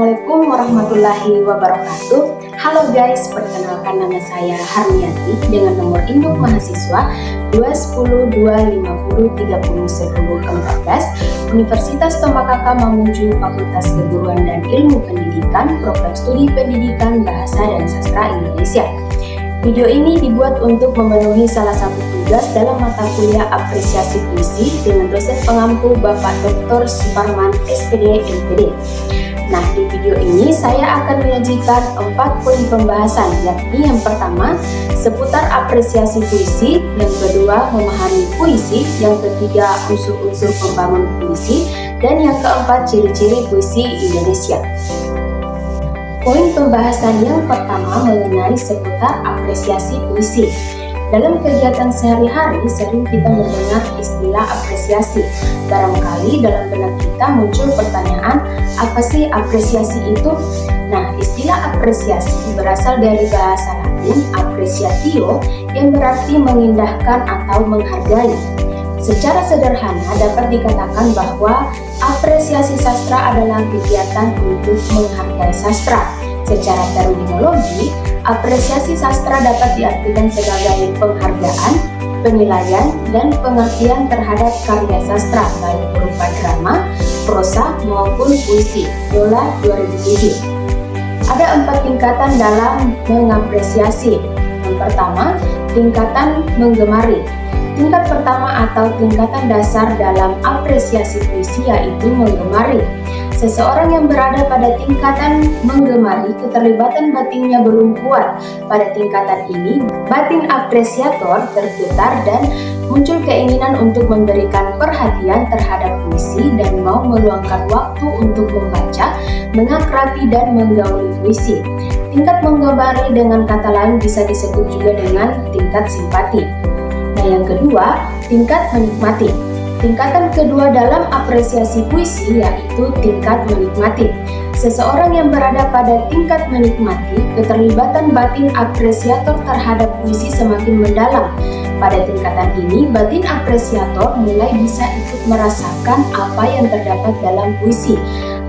Assalamualaikum warahmatullahi wabarakatuh. Halo guys, perkenalkan nama saya Harmiati dengan nomor induk mahasiswa 210-250-30-10-14 Universitas Tomakaka Mamuju, Fakultas Keguruan dan Ilmu Pendidikan, Program Studi Pendidikan Bahasa dan Sastra Indonesia. Video ini dibuat untuk memenuhi salah satu tugas dalam mata kuliah apresiasi puisi dengan dosen pengampu Bapak Dr. Suparman, SPD, MPD. Nah, di video ini saya akan menyajikan 4 poin pembahasan, yakni yang pertama, seputar apresiasi puisi, yang kedua, memahami puisi, yang ketiga, unsur-unsur pembangun puisi, dan yang keempat, ciri-ciri puisi Indonesia. Poin pembahasan yang pertama mengenai seputar apresiasi puisi. Dalam kegiatan sehari-hari sering kita mendengar istilah apresiasi. Barangkali dalam benak kita muncul pertanyaan, apa sih apresiasi itu? Nah, istilah apresiasi berasal dari bahasa Latin appreciatio yang berarti mengindahkan atau menghargai. Secara sederhana dapat dikatakan bahwa apresiasi sastra adalah kegiatan untuk menghargai sastra. Secara terminologi, apresiasi sastra dapat diartikan sebagai penghargaan, penilaian, dan pengertian terhadap karya sastra, baik berupa drama, prosa, maupun puisi. Yola 2007. Ada 4 tingkatan dalam mengapresiasi. Yang pertama, tingkatan menggemari. Tingkat pertama atau tingkatan dasar dalam apresiasi puisi yaitu menggemari. Seseorang yang berada pada tingkatan menggemari, keterlibatan batinnya belum kuat. Pada tingkatan ini, batin apresiator terputar dan muncul keinginan untuk memberikan perhatian terhadap puisi dan mau meluangkan waktu untuk membaca, mengakrabi, dan menggauli puisi. Tingkat menggemari dengan kata lain bisa disebut juga dengan tingkat simpati. Nah, yang kedua, tingkat menikmati. Tingkatan kedua dalam apresiasi puisi yaitu tingkat menikmati. Seseorang yang berada pada tingkat menikmati, keterlibatan batin apresiator terhadap puisi semakin mendalam. Pada tingkatan ini, batin apresiator mulai bisa ikut merasakan apa yang terdapat dalam puisi.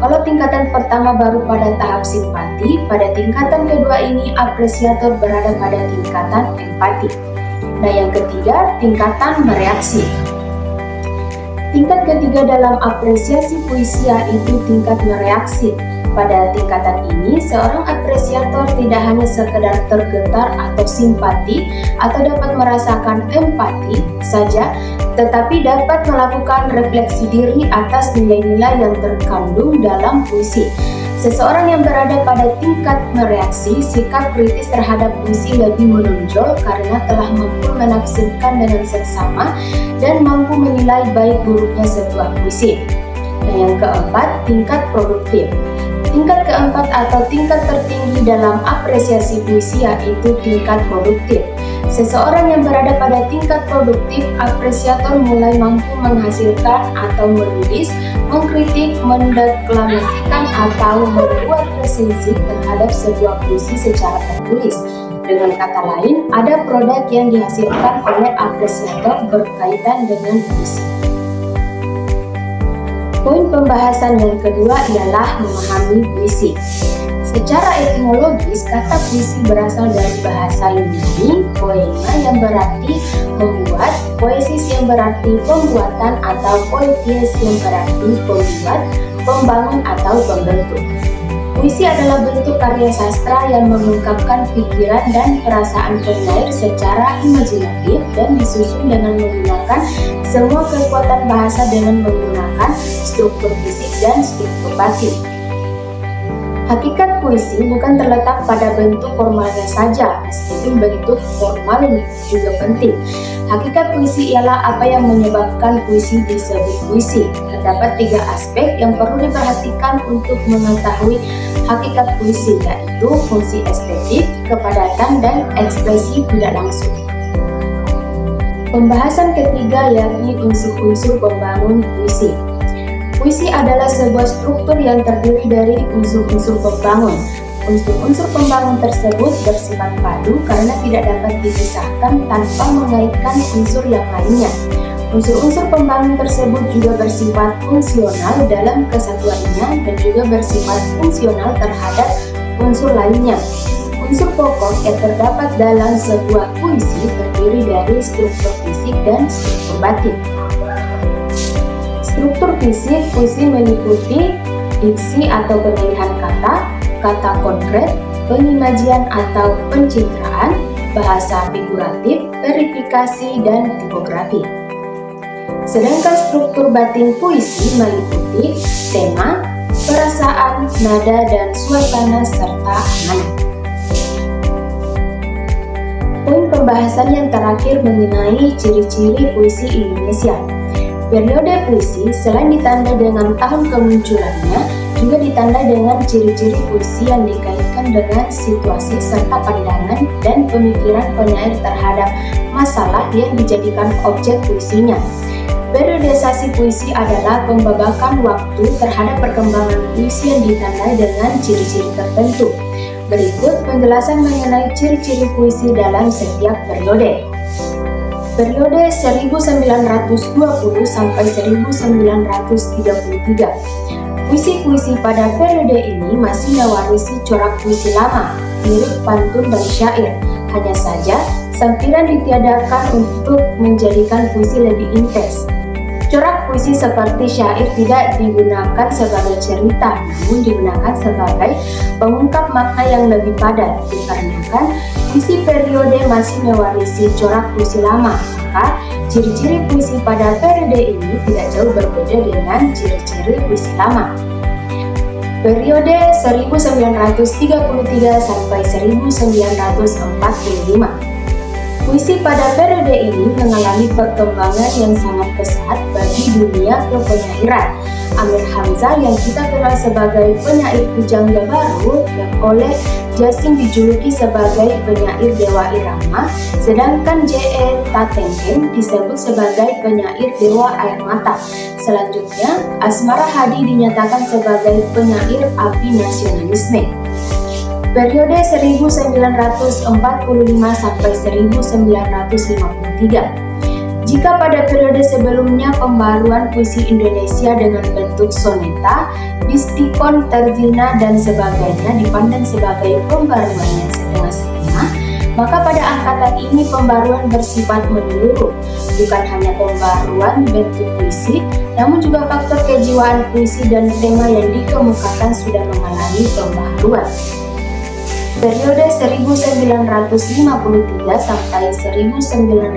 Kalau tingkatan pertama baru pada tahap simpati, pada tingkatan kedua ini apresiator berada pada tingkatan empati. Nah, yang ketiga, tingkatan mereaksi. Tingkat ketiga dalam apresiasi puisi yaitu tingkat mereaksi. Pada tingkatan ini, seorang apresiator tidak hanya sekedar tergetar atau simpati atau dapat merasakan empati saja, tetapi dapat melakukan refleksi diri atas nilai-nilai yang terkandung dalam puisi. Seseorang yang berada pada tingkat mereaksi, sikap kritis terhadap puisi lebih menonjol karena telah mampu menafsirkan dengan seksama dan mampu menilai baik buruknya sebuah puisi. Nah, yang keempat, tingkat produktif. Tingkat keempat atau tingkat tertinggi dalam apresiasi puisi yaitu tingkat produktif. Seseorang yang berada pada tingkat produktif, apresiator mulai mampu menghasilkan atau menulis, mengkritik, mendeklamasikan atau membuat resensi terhadap sebuah puisi secara tertulis. Dengan kata lain, ada produk yang dihasilkan oleh apresiator berkaitan dengan puisi. Poin pembahasan yang kedua ialah memahami puisi. Secara etimologis, kata puisi berasal dari bahasa Yunani poema yang berarti membuat, poesis yang berarti pembuatan, atau poietes yang berarti pembuat, pembangun, atau pembentuk. Puisi adalah bentuk karya sastra yang mengungkapkan pikiran dan perasaan penyair secara imajinatif dan disusun dengan menggunakan semua kekuatan bahasa dengan menggunakan struktur fisik dan struktur batin. Hakikat puisi bukan terletak pada bentuk formalnya saja, meskipun bentuk formal juga penting. Hakikat puisi ialah apa yang menyebabkan puisi disebut puisi. Terdapat 3 aspek yang perlu diperhatikan untuk mengetahui hakikat puisi, yaitu fungsi estetik, kepadatan, dan ekspresi tidak langsung. Pembahasan ketiga yakni unsur-unsur pembangun puisi. Puisi adalah sebuah struktur yang terdiri dari unsur-unsur pembangun. Unsur-unsur pembangun tersebut bersifat padu karena tidak dapat dipisahkan tanpa mengaitkan unsur yang lainnya. Unsur-unsur pembangun tersebut juga bersifat fungsional dalam kesatuannya dan juga bersifat fungsional terhadap unsur lainnya. Unsur pokok yang terdapat dalam sebuah puisi terdiri dari struktur fisik dan struktur batin. Struktur fisik puisi meliputi diksi atau pemilihan kata, kata konkret, pengimajian atau pencitraan, bahasa figuratif, verifikasi, dan tipografi. Sedangkan struktur batin puisi meliputi tema, perasaan, nada, dan suasana serta amanat. Poin pembahasan yang terakhir mengenai ciri-ciri puisi Indonesia. Periode puisi selain ditandai dengan tahun kemunculannya, juga ditandai dengan ciri-ciri puisi yang dikaitkan dengan situasi serta pandangan dan pemikiran penyair terhadap masalah yang dijadikan objek puisinya. Periodisasi puisi adalah pembabakan waktu terhadap perkembangan puisi yang ditandai dengan ciri-ciri tertentu. Berikut penjelasan mengenai ciri-ciri puisi dalam setiap periode. Periode 1920 sampai 1933. Puisi-puisi pada periode ini masih mewarisi corak puisi lama, mirip pantun dan syair. Hanya saja, sampiran ditiadakan untuk menjadikan puisi lebih intens. Corak puisi seperti syair tidak digunakan sebagai cerita, namun digunakan sebagai pengungkap makna yang lebih padat. Dikarenakan puisi periode masih mewarisi corak puisi lama, maka ciri-ciri puisi pada periode ini tidak jauh berbeda dengan ciri-ciri puisi lama. Periode 1933 sampai 1945. Puisi pada periode ini mengalami perkembangan yang sangat pesat bagi dunia kepenyairan. Amir Hamzah yang kita kenal sebagai penyair pujangga baru yang oleh Jasim dijuluki sebagai penyair Dewa Irama, sedangkan J.E. Tatenggen disebut sebagai penyair Dewa Air Mata. Selanjutnya, Asmara Hadi dinyatakan sebagai penyair api nasionalisme. Periode 1945 sampai 1953. Jika pada periode sebelumnya pembaruan puisi Indonesia dengan bentuk soneta, distikon, terzina, dan sebagainya dipandang sebagai pembaruan yang setengah-setengah, maka pada angkatan ini pembaruan bersifat menyeluruh, bukan hanya pembaruan bentuk puisi, namun juga faktor kejiwaan puisi dan tema yang dikemukakan sudah mengalami pembaruan. Periode 1953 sampai 1966,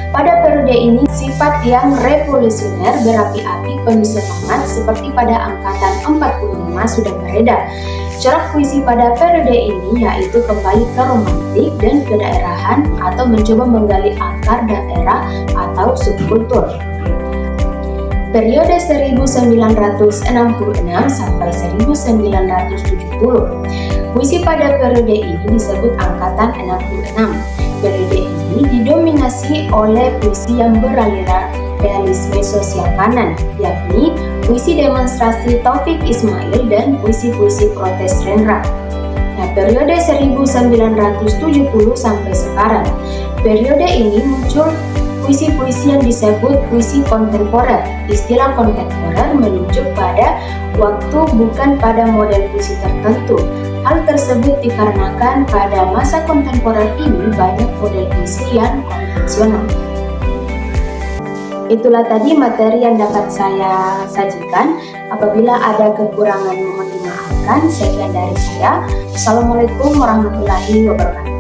pada periode ini sifat yang revolusioner berapi-api penuh semangat seperti pada angkatan 45 sudah beredar. Corak puisi pada periode ini yaitu kembali ke romantik dan kedaerahan atau mencoba menggali akar daerah atau subkultur. Periode 1966 sampai 1970. Puisi pada periode ini disebut angkatan 66. Periode ini didominasi oleh puisi yang beraliran realisme sosial kanan, yakni puisi demonstrasi Taufik Ismail dan puisi-puisi protes Rendra. Nah, periode 1970 sampai sekarang. Periode ini muncul puisi-puisi yang disebut puisi kontemporer. Istilah kontemporer menunjuk pada waktu bukan pada model puisi tertentu. Hal tersebut dikarenakan pada masa kontemporer ini banyak model puisi yang konvensional. Itulah tadi materi yang dapat saya sajikan. Apabila ada kekurangan mohon dimaafkan. Sekian dari saya. Assalamualaikum warahmatullahi wabarakatuh.